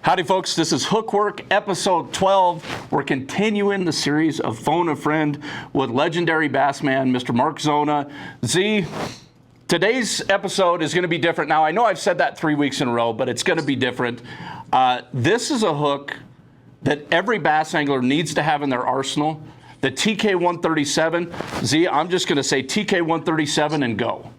Howdy folks, this is Hookwork episode 12. We're continuing the series of Phone a Friend with legendary bassman, Mr. Mark Zona. Z, today's episode is going to be different. Now, I know I've said that 3 weeks in a row, but it's going to be different. This is a hook that every bass angler needs to have in their arsenal. The TK137. Z, I'm just going to say TK137 and go.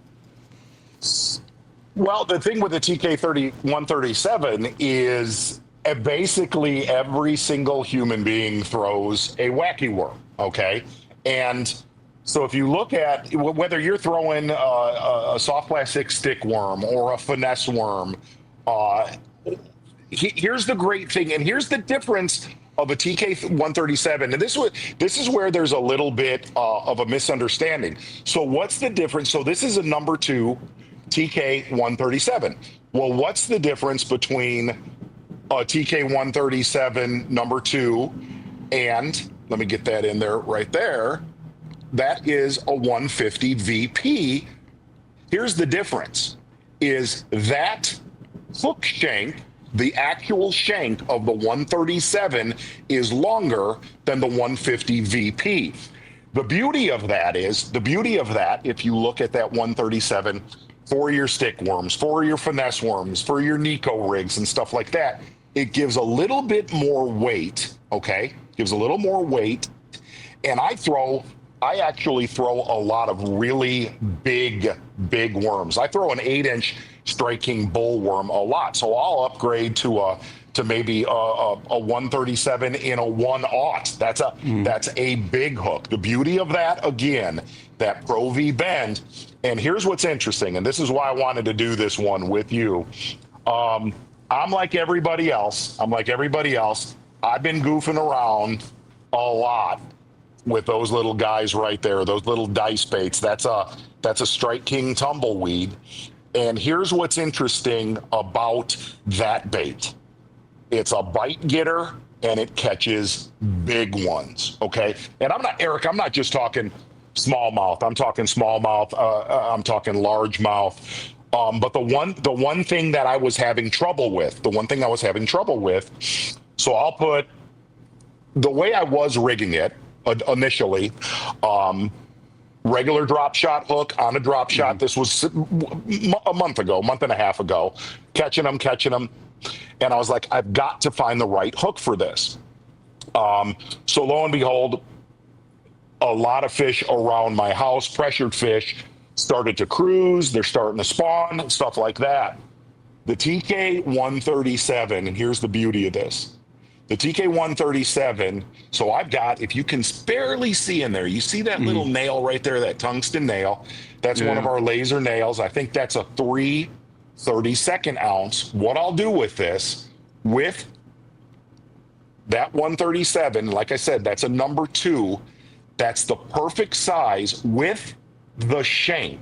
Well, the thing with the TK137 is basically every single human being throws a wacky worm, okay? And so if you look at whether you're throwing a soft plastic stick worm or a finesse worm, here's the great thing, and here's the difference of a TK137, and this is where there's a little bit of a misunderstanding. So what's the difference? So this is a number 2 TK137. Well, what's the difference between a TK137 number 2 and, let me get that in there right there, that is a 150VP. Here's the difference, is that hook shank, the actual shank of the 137 is longer than the 150VP. The beauty of that, if you look at that 137, for your stick worms, for your finesse worms, for your Neko rigs and stuff like that, it gives a little bit more weight, okay? Gives a little more weight. And I actually throw a lot of really big worms. I throw an 8-inch Strike King bull worm a lot. So I'll upgrade to maybe a 137 in a 1/0. That's a big hook. The beauty of that, again, that Pro V bend. And here's what's interesting, and this is why I wanted to do this one with you. I'm like everybody else. I've been goofing around a lot with those little guys right there, those little dice baits. That's a Strike King Tumbleweed. And here's what's interesting about that bait. It's a bite getter, and it catches big ones, okay? And I'm not just talking smallmouth. I'm talking smallmouth. I'm talking largemouth. But the one thing that I was having trouble with, so I'll put, the way I was rigging it initially, regular drop shot hook on a drop shot. This was a month and a half ago, catching them. And I was like, I've got to find the right hook for this. So lo and behold, a lot of fish around my house, pressured fish, started to cruise. They're starting to spawn, stuff like that. The TK137, and here's the beauty of this. The TK137, so I've got, if you can barely see in there, you see that little nail right there, that tungsten nail? That's one of our laser nails. I think that's a 3/32 ounce. What I'll do with this, with that 137, like I said, that's a number 2. That's the perfect size with the shank,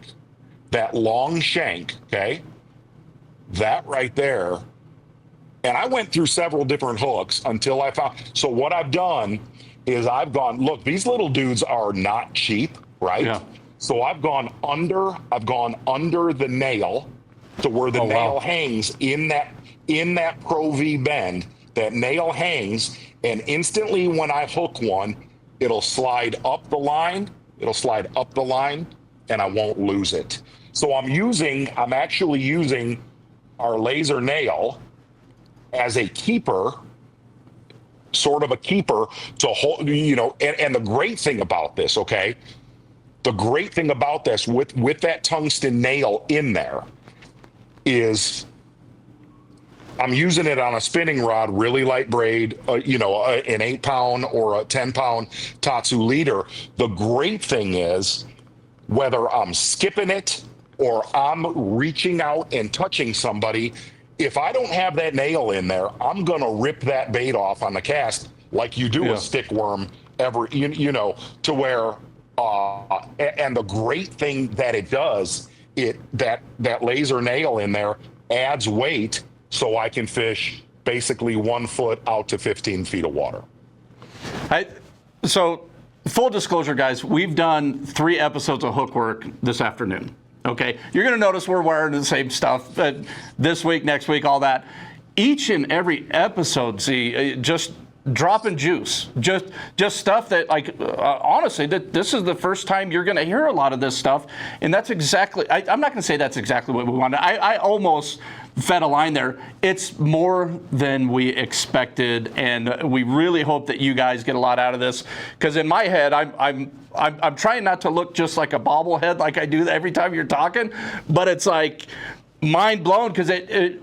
that long shank, okay? That right there. And I went through several different hooks until I found, so what I've done is I've gone, look, these little dudes are not cheap, right? Yeah. So I've gone under the nail to where the nail hangs in that Pro V bend. That nail hangs, and instantly when I hook one, it'll slide up the line, and I won't lose it. So I'm actually using our laser nail as a keeper, sort of a keeper to hold, and the great thing about this, okay? The great thing about this with that tungsten nail in there is I'm using it on a spinning rod, really light braid, an 8-pound or a 10-pound Tatsu leader. The great thing is, whether I'm skipping it or I'm reaching out and touching somebody, if I don't have that nail in there, I'm going to rip that bait off on the cast like you do a stick worm to where, and the great thing that it does, that laser nail in there adds weight, so I can fish basically 1 foot out to 15 feet of water. So full disclosure, guys, we've done 3 episodes of Hookwork this afternoon. Okay, you're going to notice we're wearing the same stuff this week, next week, all that. each and every episode, Z, just dropping juice, just stuff that, like, honestly, that this is the first time you're going to hear a lot of this stuff, and that's exactly. I'm not going to say that's exactly what we wanted. I almost fed a line there. It's more than we expected, and we really hope that you guys get a lot out of this. Because in my head, I'm trying not to look just like a bobblehead like I do every time you're talking, but it's like mind blown, because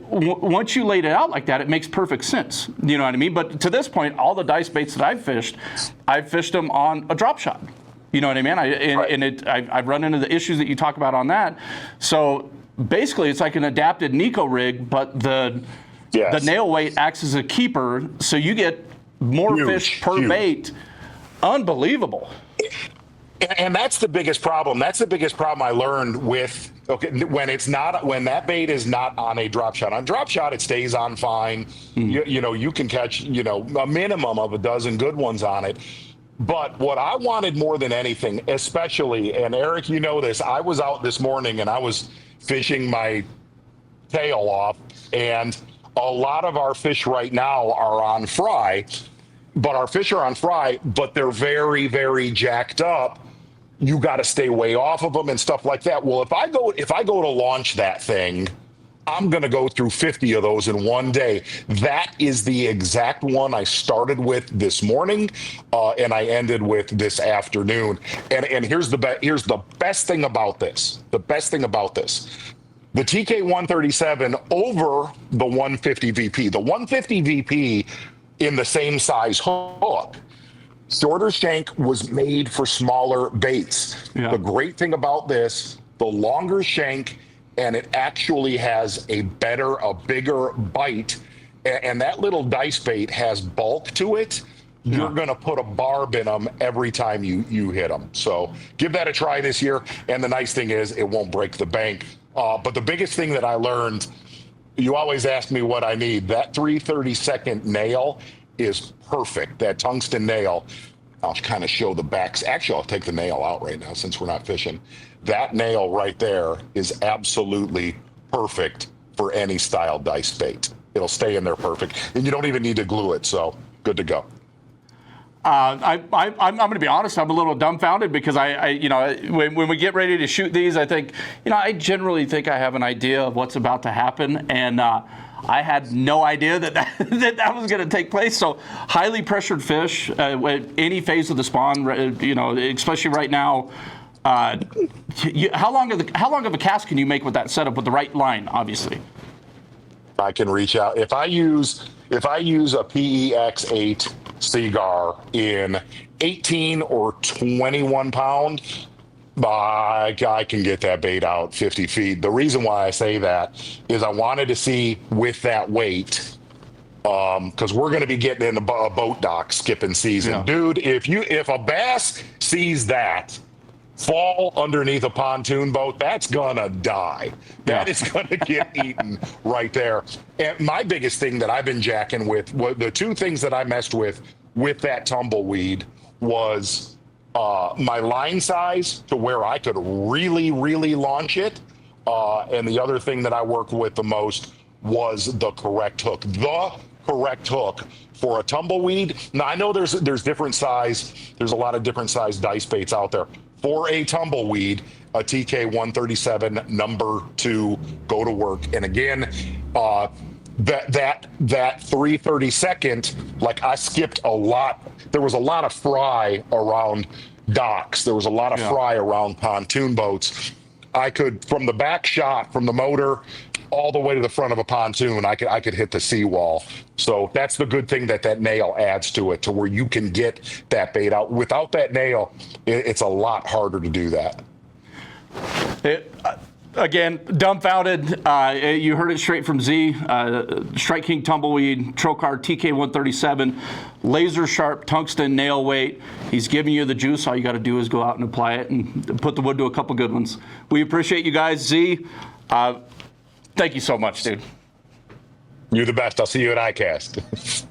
once you laid it out like that, it makes perfect sense. You know what I mean? But to this point, all the dice baits that I've fished them on a drop shot. You know what I mean? I've run into the issues that you talk about on that. So basically, it's like an adapted Neko rig, but the nail weight acts as a keeper, so you get more fish per bait. Unbelievable. And that's the biggest problem. That's the biggest problem I learned with when that bait is not on a drop shot. On drop shot, it stays on fine. You know, you can catch a minimum of a dozen good ones on it. But what I wanted more than anything, especially, and Eric, you know this, I was out this morning and I was fishing my tail off, and a lot of our fish right now are on fry, but they're very, very jacked up. You got to stay way off of them and stuff like that. Well, if I go to launch that thing, I'm going to go through 50 of those in one day. That is the exact one I started with this morning, and I ended with this afternoon. And here's the best thing about this. The best thing about this. The TK137 over the 150 VP. The 150 VP in the same size hook. Shorter shank was made for smaller baits. Yeah. The great thing about this, the longer shank, and it actually has a bigger bite, and that little dice bait has bulk to it. Yeah. You're going to put a barb in them every time you hit them. So give that a try this year. And the nice thing is it won't break the bank. But the biggest thing that I learned, you always ask me what I need. That 3/32 nail is perfect. That tungsten nail. I'll kind of show the backs. Actually, I'll take the nail out right now since we're not fishing. That nail right there is absolutely perfect for any style dice bait. It'll stay in there perfect, and you don't even need to glue it. So good to go. I'm going to be honest. I'm a little dumbfounded because when we get ready to shoot these, I think, I generally think I have an idea of what's about to happen, and I had no idea that was going to take place. So highly pressured fish, any phase of the spawn, especially right now. How long of a cast can you make with that setup with the right line? Obviously, I can reach out if I use a PEX8 cigar in 18 or 21 pound. I can get that bait out 50 feet. The reason why I say that is I wanted to see with that weight, because we're going to be getting in a boat dock skipping season. Yeah. Dude, if a bass sees that fall underneath a pontoon boat, that's going to die. That is going to get eaten right there. And my biggest thing that I've been jacking with, the two things that I messed with that tumbleweed was my line size to where I could really, really launch it. And the other thing that I worked with the most was the correct hook. The correct hook for a tumbleweed. Now, I know there's different size. There's a lot of different size dice baits out there. For a tumbleweed, a TK137 number 2, go to work. And again, that 3/32, like I skipped a lot. There was a lot of fry around docks. There was a lot of fry around pontoon boats. I could, from the back shot, from the motor, all the way to the front of a pontoon, I could hit the seawall. So that's the good thing that nail adds to it, to where you can get that bait out. Without that nail, it's a lot harder to do that. Again, dumbfounded. You heard it straight from Z. Strike King Tumbleweed, Trokar TK137, Lazer Sharp tungsten nail weight. He's giving you the juice. All you got to do is go out and apply it and put the wood to a couple good ones. We appreciate you guys. Z, thank you so much, dude. You're the best. I'll see you at ICAST.